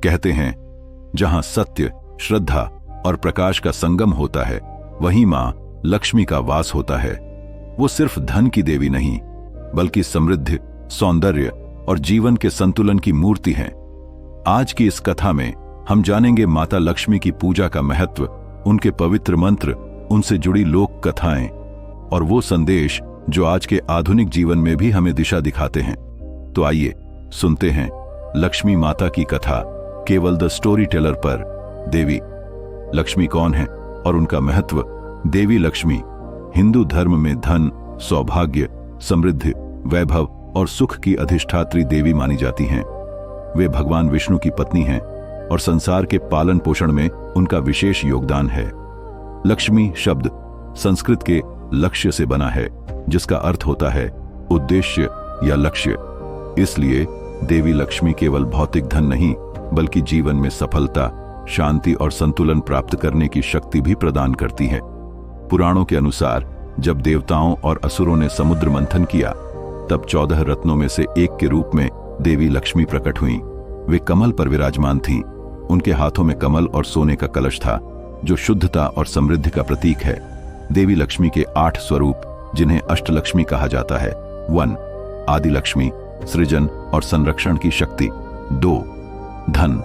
कहते हैं, जहां सत्य, श्रद्धा और प्रकाश का संगम होता है, वहीं मां लक्ष्मी का वास होता है। वो सिर्फ धन की देवी नहीं, बल्कि समृद्धि, सौंदर्य और जीवन के संतुलन की मूर्ति हैं। आज की इस कथा में हम जानेंगे माता लक्ष्मी की पूजा का महत्व, उनके पवित्र मंत्र, उनसे जुड़ी लोक कथाएं और वो संदेश जो आज के आधुनिक जीवन में भी हमें दिशा दिखाते हैं। तो आइए सुनते हैं लक्ष्मी माता की कथा केवल द स्टोरी टेलर पर। देवी लक्ष्मी कौन है और उनका महत्व? देवी लक्ष्मी हिंदू धर्म में धन, सौभाग्य, समृद्धि, वैभव और सुख की अधिष्ठात्री देवी मानी जाती हैं। वे भगवान विष्णु की पत्नी हैं और संसार के पालन पोषण में उनका विशेष योगदान है। लक्ष्मी शब्द संस्कृत के लक्ष्य से बना है, जिसका अर्थ होता है उद्देश्य या लक्ष्य। इसलिए देवी लक्ष्मी केवल भौतिक धन नहीं, बल्कि जीवन में सफलता, शांति और संतुलन प्राप्त करने की शक्ति भी प्रदान करती है। पुराणों के अनुसार जब देवताओं और असुरों ने समुद्र मंथन किया, तब 14 रत्नों में से एक के रूप में देवी लक्ष्मी प्रकट हुईं। वे कमल पर विराजमान थीं। उनके हाथों में कमल और सोने का कलश था, जो शुद्धता और समृद्धि का प्रतीक है। देवी लक्ष्मी के 8 स्वरूप, जिन्हें अष्टलक्ष्मी कहा जाता है। 1 आदि लक्ष्मी, सृजन और संरक्षण की शक्ति। 2 धन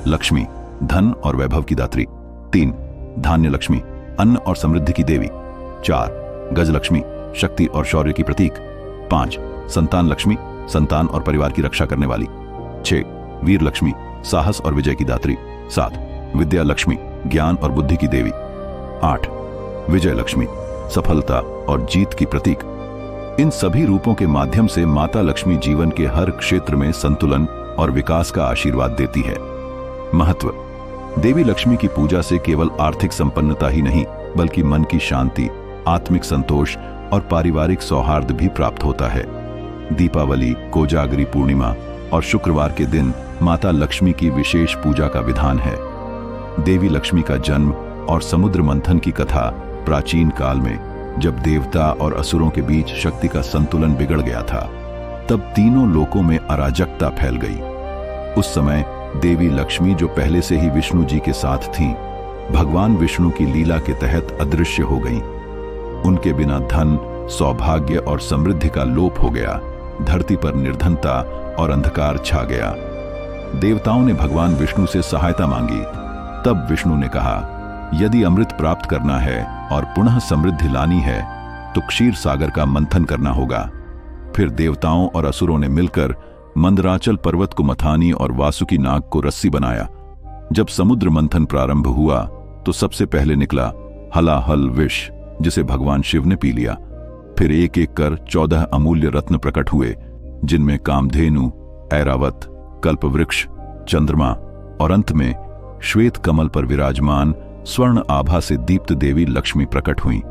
लक्ष्मी, धन और वैभव की दात्री। 3 धान्य लक्ष्मी, अन्न और समृद्धि की देवी। 4 गज लक्ष्मी, शक्ति और शौर्य की प्रतीक। 5 संतान लक्ष्मी, संतान और परिवार की रक्षा करने वाली। 6 वीर लक्ष्मी, साहस और विजय की दात्री। 7 विद्या लक्ष्मी, ज्ञान और बुद्धि की देवी। 8 विजय लक्ष्मी, सफलता और जीत की प्रतीक। इन सभी रूपों के माध्यम से माता लक्ष्मी जीवन के हर क्षेत्र में संतुलन और विकास का आशीर्वाद देती है। महत्व: देवी लक्ष्मी की पूजा से केवल आर्थिक संपन्नता ही नहीं, बल्कि मन की शांति, आत्मिक संतोष और पारिवारिक सौहार्द भी प्राप्त होता है। दीपावली, कोजागरी पूर्णिमा और शुक्रवार के दिन माता लक्ष्मी की विशेष पूजा का विधान है। देवी लक्ष्मी का जन्म और समुद्र मंथन की कथा प्राचीन काल में, जब देवता और असुरों के बीच शक्ति का संतुलन बिगड़ गया था, तब तीनों लोकों में अराजकता फैल गई। उस समय देवी लक्ष्मी, जो पहले से ही विष्णु जी के साथ थीं, भगवान विष्णु की लीला के तहत अदृश्य हो गईं। उनके बिना धन, सौभाग्य और समृद्धि का लोप हो गया। धरती पर निर्धनता और अंधकार छा गया। देवताओं ने भगवान विष्णु से सहायता मांगी। तब विष्णु ने कहा, यदि अमृत प्राप्त करना है और पुनः समृद्धि लानी है, तो क्षीर सागर का मंथन करना होगा। फिर देवताओं और असुरों ने मिलकर मंदराचल पर्वत को मथानी और वासुकी नाग को रस्सी बनाया। जब समुद्र मंथन प्रारंभ हुआ, तो सबसे पहले निकला हलाहल विष, जिसे भगवान शिव ने पी लिया। फिर एक एक कर 14 अमूल्य रत्न प्रकट हुए, जिनमें कामधेनु, ऐरावत, कल्पवृक्ष, चंद्रमा और अंत में श्वेत कमल पर विराजमान स्वर्ण आभा से दीप्त देवी लक्ष्मी प्रकट हुईं।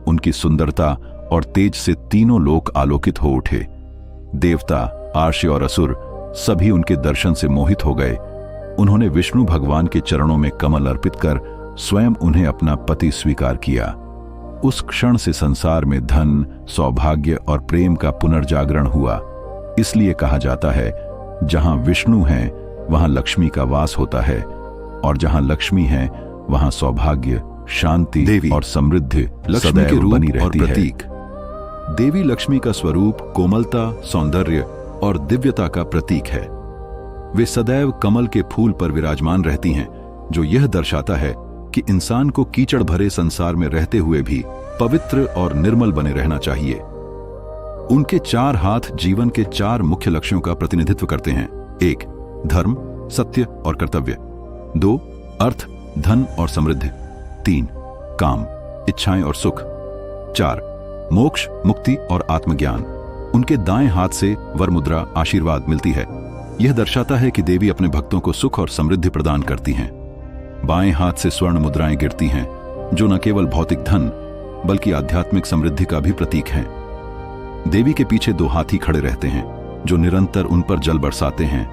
उनकी सुंदरता और तेज से तीनों लोक आलोकित हो उठे। देवता, आर्षी और असुर सभी उनके दर्शन से मोहित हो गए। उन्होंने विष्णु भगवान के चरणों में कमल अर्पित कर स्वयं उन्हें अपना पति स्वीकार किया। उस क्षण से संसार में धन, सौभाग्य और प्रेम का पुनर्जागरण हुआ। इसलिए कहा जाता है, जहां विष्णु हैं वहां लक्ष्मी का वास होता है, और जहां लक्ष्मी है वहां सौभाग्य, शांति और समृद्धि लक्ष्मी के रूप बनी रहती और प्रतीक है। देवी लक्ष्मी का स्वरूप कोमलता, सौंदर्य और दिव्यता का प्रतीक है। वे सदैव कमल के फूल पर विराजमान रहती हैं, जो यह दर्शाता है कि इंसान को कीचड़ भरे संसार में रहते हुए भी पवित्र और निर्मल बने रहना चाहिए। उनके 4 हाथ जीवन के 4 मुख्य लक्ष्यों का प्रतिनिधित्व करते हैं। 1 धर्म, सत्य और कर्तव्य। 2 अर्थ, धन और समृद्धि। 3 काम, इच्छाएं और सुख। 4 मोक्ष, मुक्ति और आत्मज्ञान। उनके दाएं हाथ से वर मुद्रा, आशीर्वाद मिलती है। यह दर्शाता है कि देवी अपने भक्तों को सुख और समृद्धि प्रदान करती हैं। बाएं हाथ से स्वर्ण मुद्राएं गिरती हैं, जो न केवल भौतिक धन बल्कि आध्यात्मिक समृद्धि का भी प्रतीक हैं। देवी के पीछे 2 हाथी खड़े रहते हैं, जो निरंतर उन पर जल बरसाते हैं।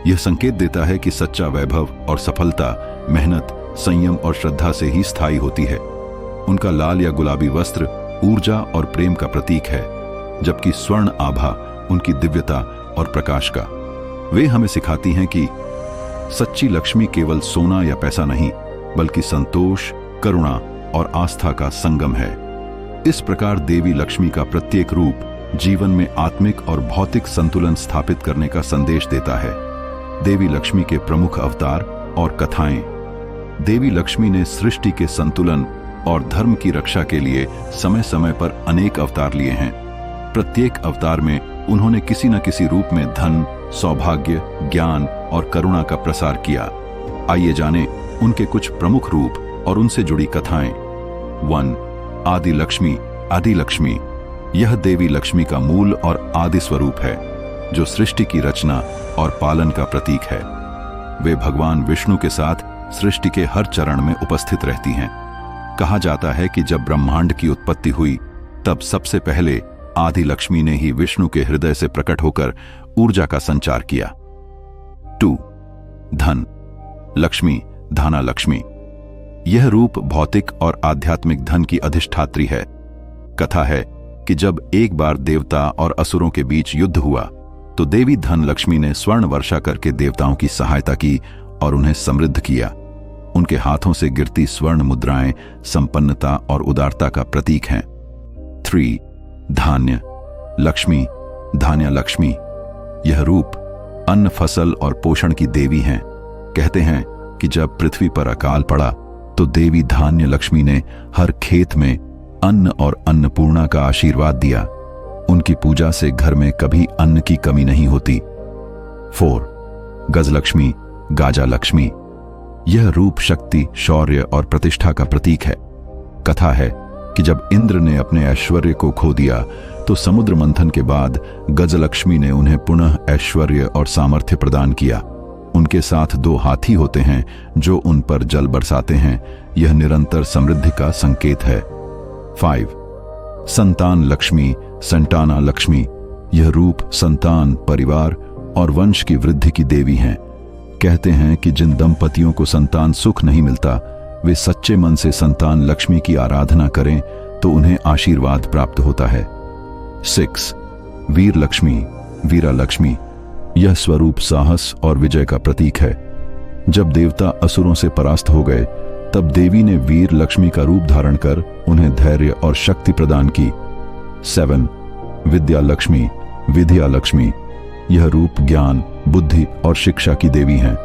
यह संकेत देता है कि सच्चा वैभव और सफलता मेहनत, संयम और श्रद्धा से ही स्थायी होती है। उनका लाल या गुलाबी वस्त्र ऊर्जा और प्रेम का प्रतीक है, जबकि स्वर्ण आभा उनकी दिव्यता और प्रकाश का। वे हमें सिखाती हैं कि सच्ची लक्ष्मी केवल सोना या पैसा नहीं, बल्कि संतोष, करुणा और आस्था का संगम है। इस प्रकार देवी लक्ष्मी का प्रत्येक रूप जीवन में आत्मिक और भौतिक संतुलन स्थापित करने का संदेश देता है। देवी लक्ष्मी के प्रमुख अवतार और कथाएं। देवी लक्ष्मी ने सृष्टि के संतुलन और धर्म की रक्षा के लिए समय समय पर अनेक अवतार लिए हैं। प्रत्येक अवतार में उन्होंने किसी न किसी रूप में धन, सौभाग्य, ज्ञान और करुणा का प्रसार किया। आइए जानें उनके कुछ प्रमुख रूप और उनसे जुड़ी कथाएं। 1. आदि लक्ष्मी। आदि लक्ष्मी यह देवी लक्ष्मी का मूल और आदि स्वरूप है, जो सृष्टि की रचना और पालन का प्रतीक है। वे भगवान विष्णु के साथ सृष्टि के हर चरण में उपस्थित रहती हैं। कहा जाता है कि जब ब्रह्मांड की उत्पत्ति हुई, तब सबसे पहले आदि लक्ष्मी ने ही विष्णु के हृदय से प्रकट होकर ऊर्जा का संचार किया। 2. धन लक्ष्मी। धाना लक्ष्मी यह रूप भौतिक और आध्यात्मिक धन की अधिष्ठात्री है। कथा है कि जब एक बार देवता और असुरों के बीच युद्ध हुआ, तो देवी धन लक्ष्मी ने स्वर्ण वर्षा करके देवताओं की सहायता की और उन्हें समृद्ध किया। उनके हाथों से गिरती स्वर्ण मुद्राएं संपन्नता और उदारता का प्रतीक हैं। 3. धान्य लक्ष्मी। धान्य लक्ष्मी यह रूप अन्न, फसल और पोषण की देवी हैं। कहते हैं कि जब पृथ्वी पर अकाल पड़ा, तो देवी धान्य लक्ष्मी ने हर खेत में अन्न और अन्नपूर्णा का आशीर्वाद दिया। उनकी पूजा से घर में कभी अन्न की कमी नहीं होती। 4. गजलक्ष्मी। गाजा लक्ष्मी यह रूप शक्ति, शौर्य और प्रतिष्ठा का प्रतीक है। कथा है कि जब इंद्र ने अपने ऐश्वर्य को खो दिया, तो समुद्र मंथन के बाद गजलक्ष्मी ने उन्हें पुनः ऐश्वर्य और सामर्थ्य प्रदान किया। उनके साथ 2 हाथी होते हैं जो उन पर जल बरसाते हैं। यह निरंतर समृद्धि का संकेत है। 5. संतान लक्ष्मी। संताना लक्ष्मी यह रूप संतान, परिवार और वंश की वृद्धि की देवी हैं। कहते हैं कि जिन दंपतियों को संतान सुख नहीं मिलता, वे सच्चे मन से संतान लक्ष्मी की आराधना करें तो उन्हें आशीर्वाद प्राप्त होता है। 6. वीर लक्ष्मी। वीरा लक्ष्मी यह स्वरूप साहस और विजय का प्रतीक है। जब देवता असुरों से परास्त हो गए, तब देवी ने वीर लक्ष्मी का रूप धारण कर उन्हें धैर्य और शक्ति प्रदान की। 7. विद्या लक्ष्मी। विद्या लक्ष्मी यह रूप ज्ञान, बुद्धि और शिक्षा की देवी हैं।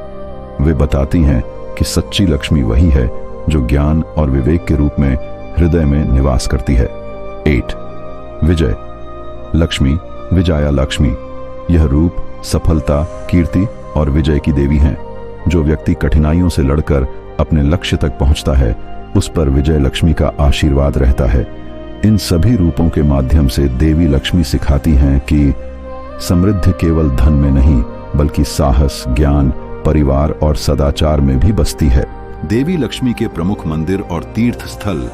वे बताती हैं कि सच्ची लक्ष्मी वही है जो ज्ञान और विवेक के रूप में हृदय में निवास करती है। 8. विजय लक्ष्मी। विजया लक्ष्मी यह रूप सफलता, कीर्ति और विजय की देवी हैं। जो व्यक्ति कठिनाइयों से लड़कर अपने लक्ष्य तक पहुंचता है, उस पर विजय लक्ष्मी का आशीर्वाद रहता है। इन सभी रूपों के माध्यम से देवी लक्ष्मी सिखाती हैं कि समृद्धि केवल धन में नहीं, बल्कि साहस, ज्ञान, परिवार और सदाचार में भी बसती है। देवी लक्ष्मी के प्रमुख मंदिर और तीर्थ स्थल।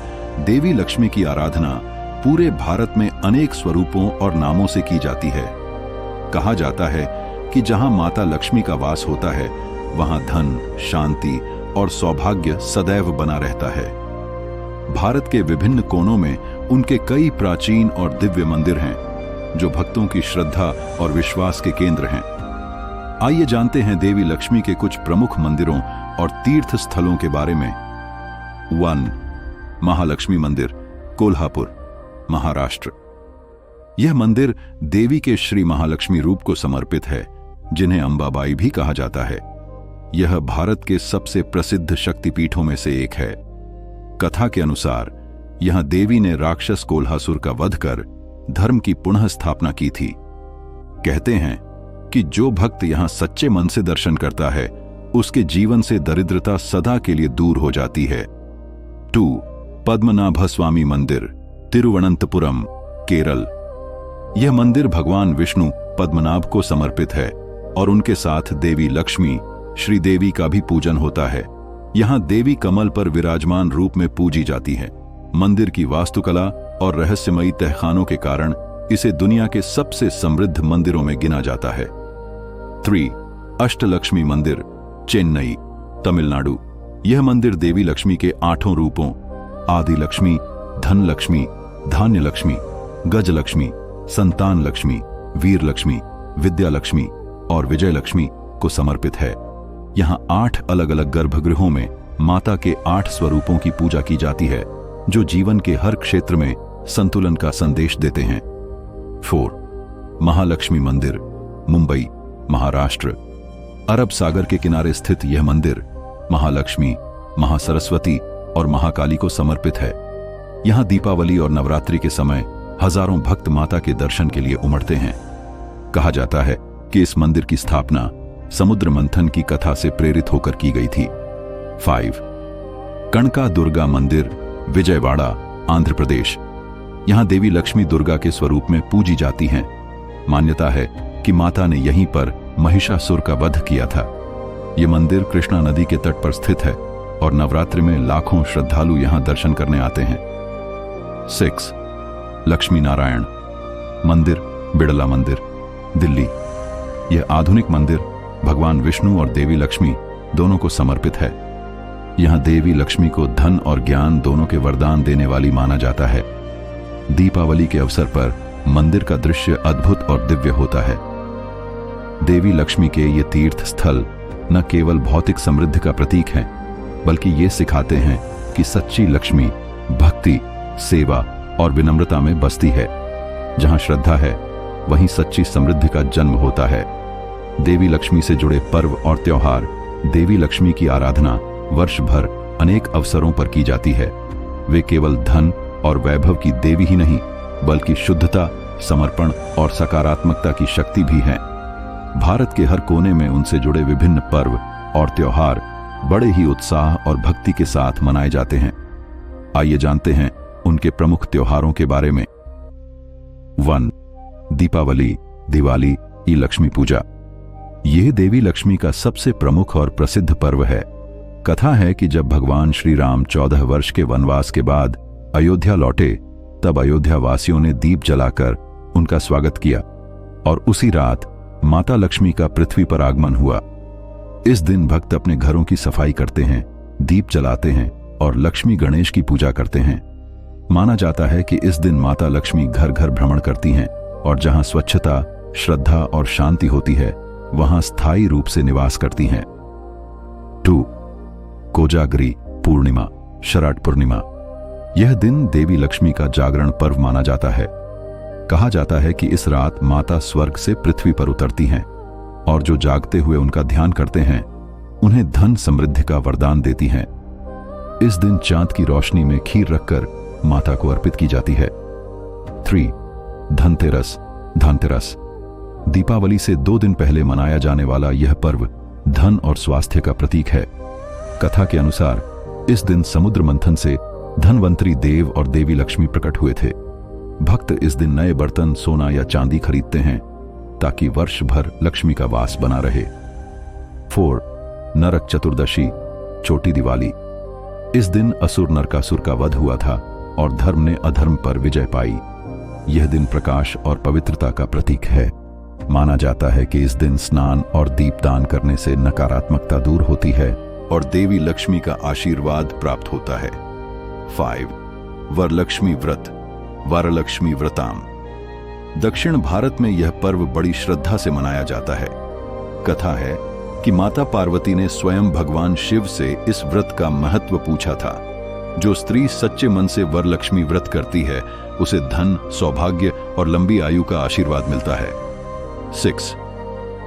देवी लक्ष्मी की आराधना पूरे भारत में अनेक स्वरूपों और नामों से की जाती है। कहा जाता है कि जहां माता लक्ष्मी का वास होता है, वहां धन, शांति और सौभाग्य सदैव बना रहता है। भारत के विभिन्न कोनों में उनके कई प्राचीन और दिव्य मंदिर हैं, जो भक्तों की श्रद्धा और विश्वास के केंद्र हैं। आइए जानते हैं देवी लक्ष्मी के कुछ प्रमुख मंदिरों और तीर्थ स्थलों के बारे में। 1. महालक्ष्मी मंदिर, कोल्हापुर, महाराष्ट्र। यह मंदिर देवी के श्री महालक्ष्मी रूप को समर्पित है, जिन्हें अंबाबाई भी कहा जाता है। यह भारत के सबसे प्रसिद्ध शक्तिपीठों में से एक है। कथा के अनुसार यहां देवी ने राक्षस कोल्हासुर का वध कर धर्म की पुनः स्थापना की थी। कहते हैं कि जो भक्त यहां सच्चे मन से दर्शन करता है, उसके जीवन से दरिद्रता सदा के लिए दूर हो जाती है। 2. पद्मनाभ स्वामी मंदिर, तिरुवनंतपुरम, केरल। यह मंदिर भगवान विष्णु पद्मनाभ को समर्पित है और उनके साथ देवी लक्ष्मी, श्रीदेवी का भी पूजन होता है। यहां देवी कमल पर विराजमान रूप में पूजी जाती है। मंदिर की वास्तुकला और रहस्यमयी तहखानों के कारण इसे दुनिया के सबसे समृद्ध मंदिरों में गिना जाता है। 3. अष्टलक्ष्मी मंदिर, चेन्नई, तमिलनाडु। यह मंदिर देवी लक्ष्मी के 8 रूपों आदि लक्ष्मी, धन लक्ष्मी, धान्य लक्ष्मी, गज लक्ष्मी, संतान लक्ष्मी, वीर लक्ष्मी, विद्या लक्ष्मी और विजय लक्ष्मी को समर्पित है। यहाँ 8 अलग अलग गर्भगृहों में माता के 8 स्वरूपों की पूजा की जाती है, जो जीवन के हर क्षेत्र में संतुलन का संदेश देते हैं। 4. महालक्ष्मी मंदिर, मुंबई, महाराष्ट्र। अरब सागर के किनारे स्थित यह मंदिर महालक्ष्मी, महासरस्वती और महाकाली को समर्पित है। यहाँ दीपावली और नवरात्रि के समय हजारों भक्त माता के दर्शन के लिए उमड़ते हैं। कहा जाता है कि इस मंदिर की स्थापना समुद्र मंथन की कथा से प्रेरित होकर की गई थी। 5. कणका दुर्गा मंदिर, विजयवाड़ा, आंध्र प्रदेश। यहाँ देवी लक्ष्मी दुर्गा के स्वरूप में पूजी जाती हैं। मान्यता है कि माता ने यहीं पर महिषासुर का वध किया था। ये मंदिर कृष्णा नदी के तट पर स्थित है और नवरात्रि में लाखों श्रद्धालु यहाँ दर्शन करने आते हैं। 6. लक्ष्मी नारायण मंदिर, बिड़ला मंदिर, दिल्ली। यह आधुनिक मंदिर भगवान विष्णु और देवी लक्ष्मी दोनों को समर्पित है। यहाँ देवी लक्ष्मी को धन और ज्ञान दोनों के वरदान देने वाली माना जाता है। दीपावली के अवसर पर मंदिर का दृश्य अद्भुत और दिव्य होता है। देवी लक्ष्मी के ये तीर्थ स्थल न केवल भौतिक समृद्धि का प्रतीक हैं, बल्कि ये सिखाते हैं कि सच्ची लक्ष्मी भक्ति, सेवा और विनम्रता में बसती है। जहां श्रद्धा है, वहीं सच्ची समृद्धि का जन्म होता है। देवी लक्ष्मी से जुड़े पर्व और त्योहार, देवी लक्ष्मी की आराधना वर्ष भर अनेक अवसरों पर की जाती है। वे केवल धन और वैभव की देवी ही नहीं, बल्कि शुद्धता, समर्पण और सकारात्मकता की शक्ति भी हैं। भारत के हर कोने में उनसे जुड़े विभिन्न पर्व और त्योहार बड़े ही उत्साह और भक्ति के साथ मनाए जाते हैं। आइए जानते हैं उनके प्रमुख त्योहारों के बारे में। 1. दीपावली, दिवाली की लक्ष्मी पूजा। यह देवी लक्ष्मी का सबसे प्रमुख और प्रसिद्ध पर्व है। कथा है कि जब भगवान श्री राम 14 वर्ष के वनवास के बाद अयोध्या लौटे, तब अयोध्या वासियों ने दीप जलाकर उनका स्वागत किया और उसी रात माता लक्ष्मी का पृथ्वी पर आगमन हुआ। इस दिन भक्त अपने घरों की सफाई करते हैं, दीप जलाते हैं और लक्ष्मी गणेश की पूजा करते हैं। माना जाता है कि इस दिन माता लक्ष्मी घर घर भ्रमण करती हैं और जहां स्वच्छता, श्रद्धा और शांति होती है, वहां स्थायी रूप से निवास करती हैं। 2. कोजागरी पूर्णिमा, शरद पूर्णिमा। यह दिन देवी लक्ष्मी का जागरण पर्व माना जाता है। कहा जाता है कि इस रात माता स्वर्ग से पृथ्वी पर उतरती हैं और जो जागते हुए उनका ध्यान करते हैं, उन्हें धन समृद्धि का वरदान देती हैं। इस दिन चांद की रोशनी में खीर रखकर माता को अर्पित की जाती है। 3. धनतेरस, धनतेरस। दीपावली से 2 दिन पहले मनाया जाने वाला यह पर्व धन और स्वास्थ्य का प्रतीक है। कथा के अनुसार इस दिन समुद्र मंथन से धनवंतरी देव और देवी लक्ष्मी प्रकट हुए थे। भक्त इस दिन नए बर्तन, सोना या चांदी खरीदते हैं ताकि वर्ष भर लक्ष्मी का वास बना रहे। 4. नरक चतुर्दशी, छोटी दिवाली। इस दिन असुर नरकासुर का वध हुआ था और धर्म ने अधर्म पर विजय पाई। यह दिन प्रकाश और पवित्रता का प्रतीक है। माना जाता है कि इस दिन स्नान और दीपदान करने से नकारात्मकता दूर होती है और देवी लक्ष्मी का आशीर्वाद प्राप्त होता है। 5. वरलक्ष्मी व्रत, वरलक्ष्मी व्रताम। दक्षिण भारत में यह पर्व बड़ी श्रद्धा से मनाया जाता है। कथा है कि माता पार्वती ने स्वयं भगवान शिव से इस व्रत का महत्व पूछा था। जो स्त्री सच्चे मन से वरलक्ष्मी व्रत करती है, उसे धन, सौभाग्य और लंबी आयु का आशीर्वाद मिलता है। 6.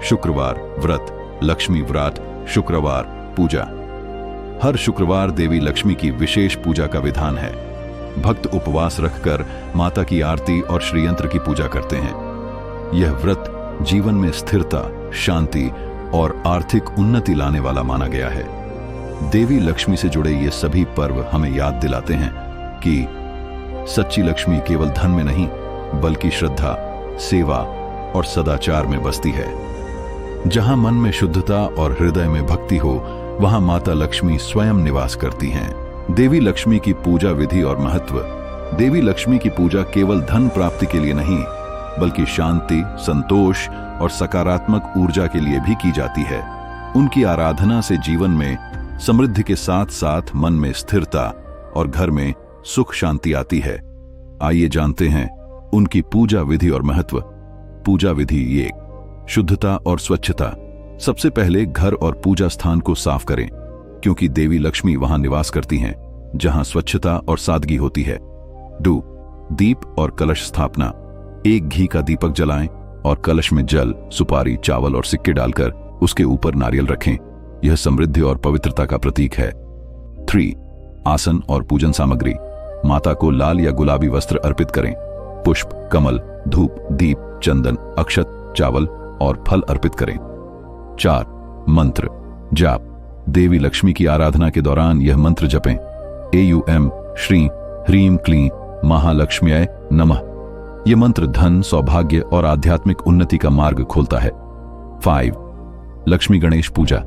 शुक्रवार व्रत, लक्ष्मी व्रत, शुक्रवार पूजा। हर शुक्रवार देवी लक्ष्मी की विशेष पूजा का विधान है। भक्त उपवास रखकर माता की आरती और श्रीयंत्र की पूजा करते हैं। यह व्रत जीवन में स्थिरता, शांति और आर्थिक उन्नति लाने वाला माना गया है। देवी लक्ष्मी से जुड़े ये सभी पर्व हमें याद दिलाते हैं कि सच्ची लक्ष्मी केवल धन में नहीं, बल्कि श्रद्धा, सेवा और सदाचार में बसती है। जहां मन में शुद्धता और हृदय में भक्ति हो, वहां माता लक्ष्मी स्वयं निवास करती हैं। देवी लक्ष्मी की पूजा विधि और महत्व। देवी लक्ष्मी की पूजा केवल धन प्राप्ति के लिए नहीं, बल्कि शांति, संतोष और सकारात्मक ऊर्जा के लिए भी की जाती है। उनकी आराधना से जीवन में समृद्धि के साथ साथ मन में स्थिरता और घर में सुख शांति आती है। आइए जानते हैं उनकी पूजा विधि और महत्व। पूजा विधि 1. शुद्धता और स्वच्छता। सबसे पहले घर और पूजा स्थान को साफ करें, क्योंकि देवी लक्ष्मी वहां निवास करती हैं जहां स्वच्छता और सादगी होती है। 2. दीप और कलश स्थापना। एक घी का दीपक जलाएं और कलश में जल, सुपारी, चावल और सिक्के डालकर उसके ऊपर नारियल रखें। यह समृद्धि और पवित्रता का प्रतीक है। 3. आसन और पूजन सामग्री। माता को लाल या गुलाबी वस्त्र अर्पित करें। पुष्प, कमल, धूप, दीप, चंदन, अक्षत, चावल और फल अर्पित करें। 4. मंत्र जाप। देवी लक्ष्मी की आराधना के दौरान यह मंत्र जपें। एयूएम श्री ह्रीम क्लीं महालक्ष्म्यै नमः। यह मंत्र धन, सौभाग्य और आध्यात्मिक उन्नति का मार्ग खोलता है। 5. लक्ष्मी गणेश पूजा।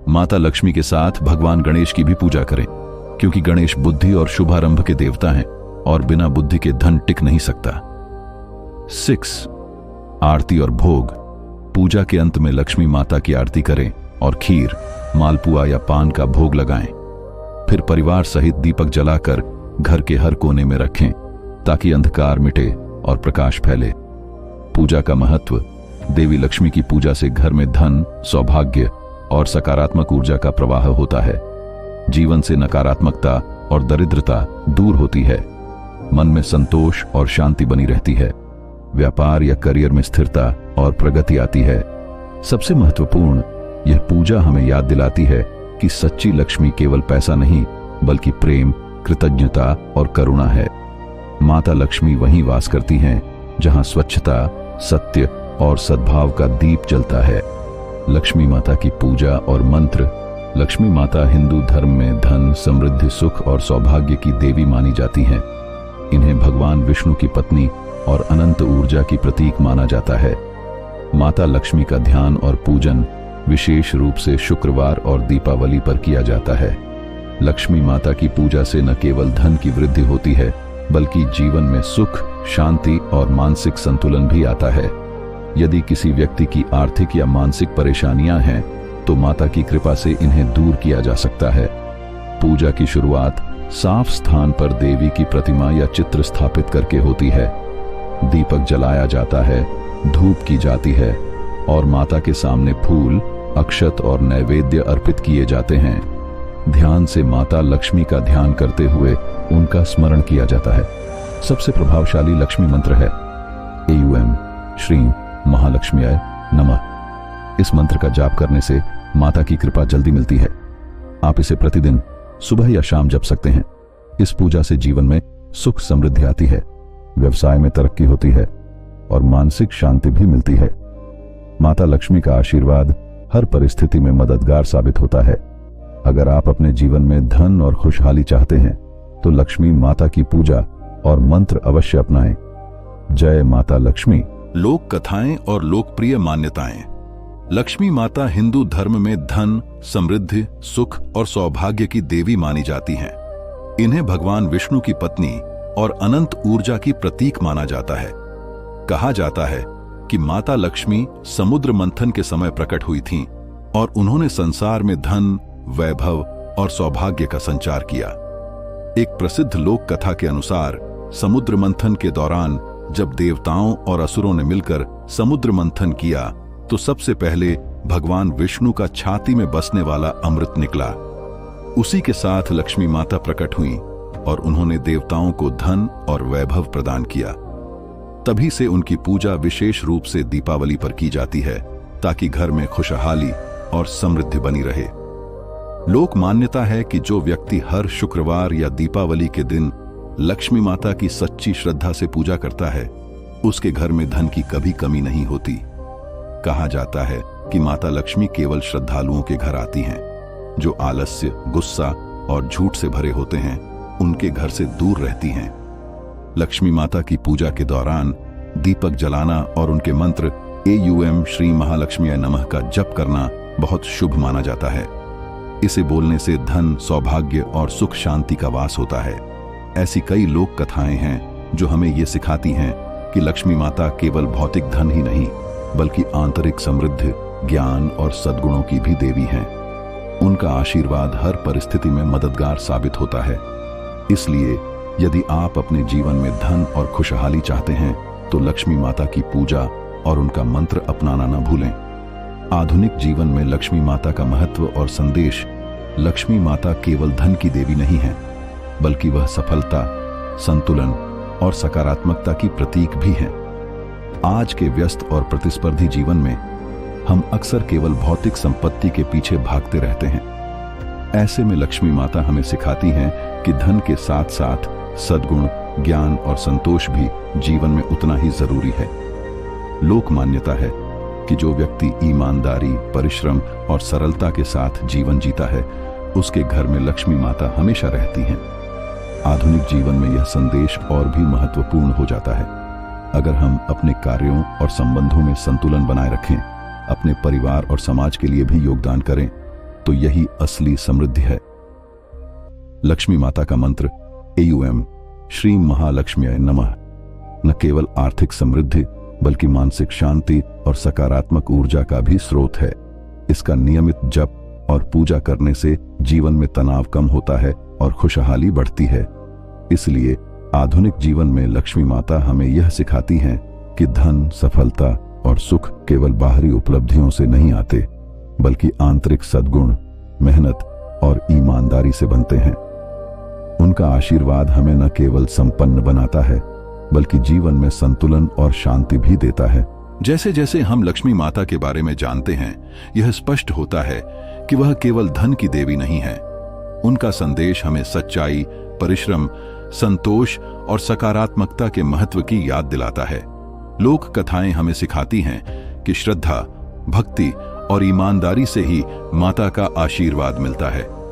माता लक्ष्मी के साथ भगवान गणेश की भी पूजा करें, क्योंकि गणेश बुद्धि और शुभारंभ के देवता हैं और बिना बुद्धि के धन टिक नहीं सकता। 6. आरती और भोग। पूजा के अंत में लक्ष्मी माता की आरती करें और खीर, मालपुआ या पान का भोग लगाएं। फिर परिवार सहित दीपक जलाकर घर के हर कोने में रखें, ताकि अंधकार मिटे और प्रकाश फैले। पूजा का महत्व। देवी लक्ष्मी की पूजा से घर में धन, सौभाग्य और सकारात्मक ऊर्जा का प्रवाह होता है। जीवन से नकारात्मकता और दरिद्रता दूर होती है। मन में संतोष और शांति बनी रहती है। व्यापार या करियर में स्थिरता और प्रगति आती है। सबसे महत्वपूर्ण, यह पूजा हमें याद दिलाती है कि सच्ची लक्ष्मी केवल पैसा नहीं, बल्कि प्रेम, कृतज्ञता और करुणा है। माता लक्ष्मी वहीं वास करती हैं जहां स्वच्छता, सत्य और सद्भाव का दीप जलता है। लक्ष्मी माता की पूजा और मंत्र। लक्ष्मी माता हिंदू धर्म में धन, समृद्धि, सुख और सौभाग्य की देवी मानी जाती हैं। इन्हें भगवान विष्णु की पत्नी और अनंत ऊर्जा की प्रतीक माना जाता है। माता लक्ष्मी का ध्यान और पूजन विशेष रूप से शुक्रवार और दीपावली पर किया जाता है। लक्ष्मी माता की पूजा से न केवल धन की वृद्धि होती है, बल्कि जीवन में सुख, शांति और मानसिक संतुलन भी आता है। यदि किसी व्यक्ति की आर्थिक या मानसिक परेशानियां हैं, तो माता की कृपा से इन्हें दूर किया जा सकता है। पूजा की शुरुआत साफ स्थान पर देवी की प्रतिमा या चित्र स्थापित करके होती है। दीपक जलाया जाता है, धूप की जाती है और माता के सामने फूल, अक्षत और नैवेद्य अर्पित किए जाते हैं। ध्यान से माता लक्ष्मी का ध्यान करते हुए उनका स्मरण किया जाता है। सबसे प्रभावशाली लक्ष्मी मंत्र है एयूएम श्री महालक्ष्म्यै नमः। इस मंत्र का जाप करने से माता की कृपा जल्दी मिलती है। आप इसे प्रतिदिन सुबह या शाम जप सकते हैं। इस पूजा से जीवन में सुख, समृद्धि आती है, व्यवसाय में तरक्की होती है और मानसिक शांति भी मिलती है। माता लक्ष्मी का आशीर्वाद हर परिस्थिति में मददगार साबित होता है। अगर आप अपने जीवन में धन और खुशहाली चाहते हैं, तो लक्ष्मी माता की पूजा और मंत्र अवश्य अपनाएं। जय माता लक्ष्मी। लोक कथाएं और लोकप्रिय मान्यताएं। लक्ष्मी माता हिंदू धर्म में धन, समृद्धि, सुख और सौभाग्य की देवी मानी जाती हैं। इन्हें भगवान विष्णु की पत्नी और अनंत ऊर्जा की प्रतीक माना जाता है। कहा जाता है कि माता लक्ष्मी समुद्र मंथन के समय प्रकट हुई थीं और उन्होंने संसार में धन, वैभव और सौभाग्य का संचार किया। एक प्रसिद्ध लोक कथा के अनुसार समुद्र मंथन के दौरान जब देवताओं और असुरों ने मिलकर समुद्र मंथन किया, तो सबसे पहले भगवान विष्णु का छाती में बसने वाला अमृत निकला। उसी के साथ लक्ष्मी माता प्रकट हुईं और उन्होंने देवताओं को धन और वैभव प्रदान किया। तभी से उनकी पूजा विशेष रूप से दीपावली पर की जाती है, ताकि घर में खुशहाली और समृद्धि बनी रहे। लोक मान्यता है कि जो व्यक्ति हर शुक्रवार या दीपावली के दिन लक्ष्मी माता की सच्ची श्रद्धा से पूजा करता है, उसके घर में धन की कभी कमी नहीं होती। कहा जाता है कि माता लक्ष्मी केवल श्रद्धालुओं के घर आती हैं। जो आलस्य, गुस्सा और झूठ से भरे होते हैं, उनके घर से दूर रहती हैं। लक्ष्मी माता की पूजा के दौरान दीपक जलाना और उनके मंत्र एयूएम श्री महालक्ष्म्यै नमः का जप करना बहुत शुभ माना जाता है। इसे बोलने से धन, सौभाग्य और सुख शांति का वास होता है। ऐसी कई लोक कथाएं हैं जो हमें ये सिखाती हैं कि लक्ष्मी माता केवल भौतिक धन ही नहीं, बल्कि आंतरिक समृद्धि, ज्ञान और सद्गुणों की भी देवी हैं। उनका आशीर्वाद हर परिस्थिति में मददगार साबित होता है। इसलिए यदि आप अपने जीवन में धन और खुशहाली चाहते हैं, तो लक्ष्मी माता की पूजा और उनका मंत्र अपनाना न भूलें। आधुनिक जीवन में लक्ष्मी माता का महत्व और संदेश। लक्ष्मी माता केवल धन की देवी नहीं है, बल्कि वह सफलता, संतुलन और सकारात्मकता की प्रतीक भी है। आज के व्यस्त और प्रतिस्पर्धी जीवन में हम अक्सर केवल भौतिक संपत्ति के पीछे भागते रहते हैं। ऐसे में लक्ष्मी माता हमें सिखाती हैं कि धन के साथ साथ सद्गुण, ज्ञान और संतोष भी जीवन में उतना ही जरूरी है। लोक मान्यता है कि जो व्यक्ति ईमानदारी, परिश्रम और सरलता के साथ जीवन जीता है, उसके घर में लक्ष्मी माता हमेशा रहती हैं। आधुनिक जीवन में यह संदेश और भी महत्वपूर्ण हो जाता है। अगर हम अपने कार्यों और संबंधों में संतुलन बनाए रखें, अपने परिवार और समाज के लिए भी योगदान करें, तो यही असली समृद्धि है। लक्ष्मी माता का मंत्र AUM श्री महालक्ष्म्याय नमः न केवल आर्थिक समृद्धि बल्कि मानसिक शांति और सकारात्मक ऊर्जा का भी स्रोत है। इसका नियमित जप और पूजा करने से जीवन में तनाव कम होता है और खुशहाली बढ़ती है। इसलिए आधुनिक जीवन में लक्ष्मी माता हमें यह सिखाती हैं कि धन, सफलता और सुख केवल बाहरी उपलब्धियों से नहीं आते, बल्कि आंतरिक सद्गुण, मेहनत और ईमानदारी से बनते हैं। उनका आशीर्वाद हमें न केवल संपन्न बनाता है, बल्कि जीवन में संतुलन और शांति भी देता है। जैसे जैसे हम लक्ष्मी माता के बारे में जानते हैं, यह स्पष्ट होता है कि वह केवल धन की देवी नहीं है। उनका संदेश हमें सच्चाई, परिश्रम, संतोष और सकारात्मकता के महत्व की याद दिलाता है। लोक कथाएं हमें सिखाती हैं कि श्रद्धा, भक्ति और ईमानदारी से ही माता का आशीर्वाद मिलता है।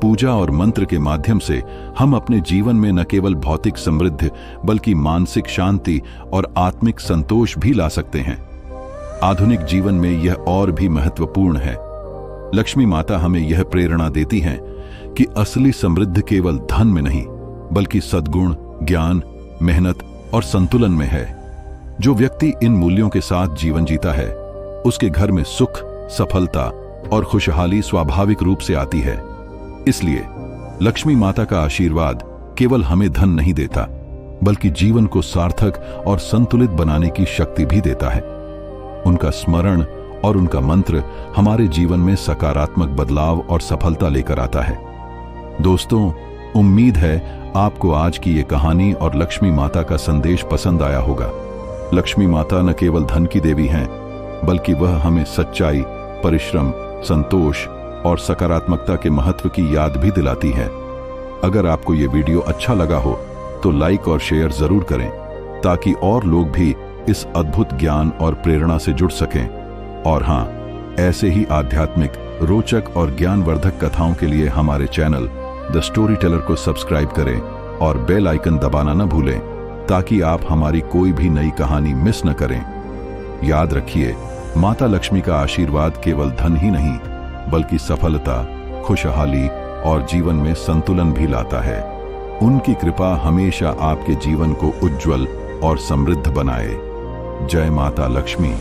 पूजा और मंत्र के माध्यम से हम अपने जीवन में न केवल भौतिक समृद्धि बल्कि मानसिक शांति और आत्मिक संतोष भी ला सकते हैं। आधुनिक जीवन में यह और भी महत्वपूर्ण है। लक्ष्मी माता हमें यह प्रेरणा देती हैं कि असली समृद्धि केवल धन में नहीं, बल्कि सद्गुण, ज्ञान, मेहनत और संतुलन में है। जो व्यक्ति इन मूल्यों के साथ जीवन जीता है, उसके घर में सुख, सफलता और खुशहाली स्वाभाविक रूप से आती है। इसलिए लक्ष्मी माता का आशीर्वाद केवल हमें धन नहीं देता, बल्कि जीवन को सार्थक और संतुलित बनाने की शक्ति भी देता है। उनका स्मरण और उनका मंत्र हमारे जीवन में सकारात्मक बदलाव और सफलता लेकर आता है। दोस्तों, उम्मीद है आपको आज की ये कहानी और लक्ष्मी माता का संदेश पसंद आया होगा। लक्ष्मी माता न केवल धन की देवी हैं, बल्कि वह हमें सच्चाई, परिश्रम, संतोष और सकारात्मकता के महत्व की याद भी दिलाती है। अगर आपको ये वीडियो अच्छा लगा हो तो लाइक और शेयर जरूर करें, ताकि और लोग भी इस अद्भुत ज्ञान और प्रेरणा से जुड़ सकें। और हाँ, ऐसे ही आध्यात्मिक, रोचक और ज्ञानवर्धक कथाओं के लिए हमारे चैनल द स्टोरी टेलर को सब्सक्राइब करें और बेल आइकन दबाना न भूलें, ताकि आप हमारी कोई भी नई कहानी मिस न करें। याद रखिए, माता लक्ष्मी का आशीर्वाद केवल धन ही नहीं, बल्कि सफलता, खुशहाली और जीवन में संतुलन भी लाता है। उनकी कृपा हमेशा आपके जीवन को उज्जवल और समृद्ध बनाए। जय माता लक्ष्मी।